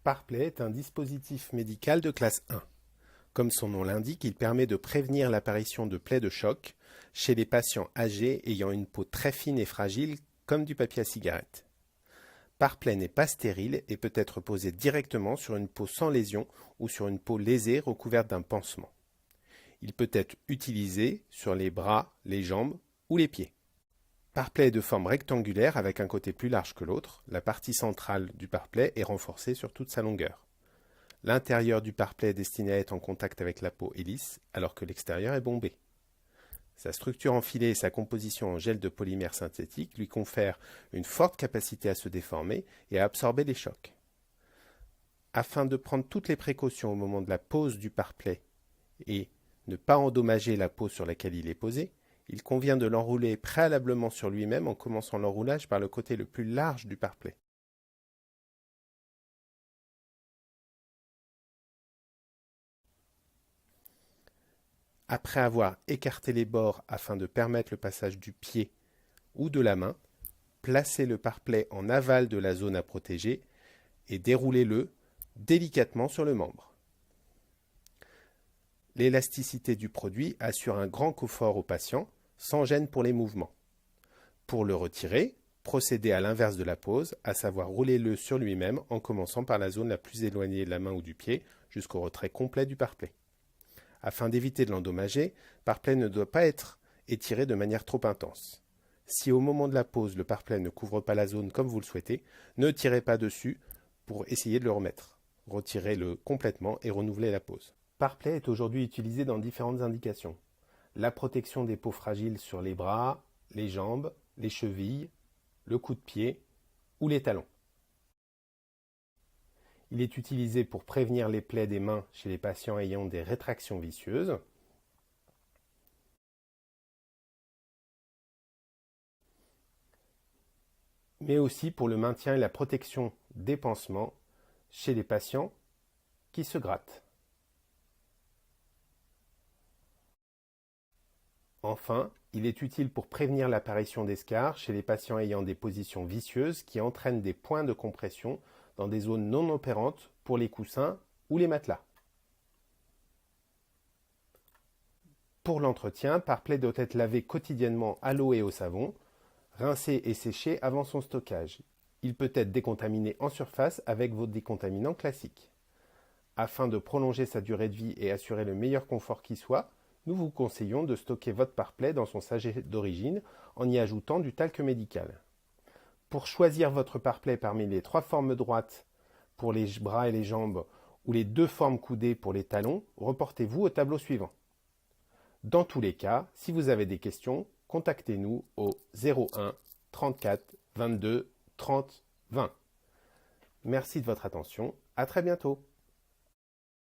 Parplay est un dispositif médical de classe 1. Comme son nom l'indique, il permet de prévenir l'apparition de plaies de choc chez les patients âgés ayant une peau très fine et fragile comme du papier à cigarette. Parplay n'est pas stérile et peut être posé directement sur une peau sans lésion ou sur une peau lésée recouverte d'un pansement. Il peut être utilisé sur les bras, les jambes ou les pieds. Parplay est de forme rectangulaire avec un côté plus large que l'autre. La partie centrale du parplay est renforcée sur toute sa longueur. L'intérieur du parplay est destiné à être en contact avec la peau est lisse, alors que l'extérieur est bombé. Sa structure enfilée et sa composition en gel de polymère synthétique lui confèrent une forte capacité à se déformer et à absorber les chocs. Afin de prendre toutes les précautions au moment de la pose du parplay et ne pas endommager la peau sur laquelle il est posé, il convient de l'enrouler préalablement sur lui-même en commençant l'enroulage par le côté le plus large du parplay. Après avoir écarté les bords afin de permettre le passage du pied ou de la main, placez le parplay en aval de la zone à protéger et déroulez-le délicatement sur le membre. L'élasticité du produit assure un grand confort au patient, sans gêne pour les mouvements. Pour le retirer, procédez à l'inverse de la pose, à savoir roulez-le sur lui-même en commençant par la zone la plus éloignée de la main ou du pied jusqu'au retrait complet du parplay. Afin d'éviter de l'endommager, parplay ne doit pas être étiré de manière trop intense. Si au moment de la pose, le parplay ne couvre pas la zone comme vous le souhaitez, ne tirez pas dessus pour essayer de le remettre. Retirez-le complètement et renouvelez la pose. Parplay est aujourd'hui utilisé dans différentes indications. La protection des peaux fragiles sur les bras, les jambes, les chevilles, le coup de pied ou les talons. Il est utilisé pour prévenir les plaies des mains chez les patients ayant des rétractions vicieuses. Mais aussi pour le maintien et la protection des pansements chez les patients qui se grattent. Enfin, il est utile pour prévenir l'apparition d'escarres chez les patients ayant des positions vicieuses qui entraînent des points de compression dans des zones non opérantes pour les coussins ou les matelas. Pour l'entretien, Parplay doit être lavé quotidiennement à l'eau et au savon, rincé et séché avant son stockage. Il peut être décontaminé en surface avec vos décontaminants classiques. Afin de prolonger sa durée de vie et assurer le meilleur confort qui soit, nous vous conseillons de stocker votre Parplay dans son sachet d'origine en y ajoutant du talc médical. Pour choisir votre Parplay parmi les 3 formes droites pour les bras et les jambes ou les 2 formes coudées pour les talons, reportez-vous au tableau suivant. Dans tous les cas, si vous avez des questions, contactez-nous au 01 34 22 30 20. Merci de votre attention, à très bientôt.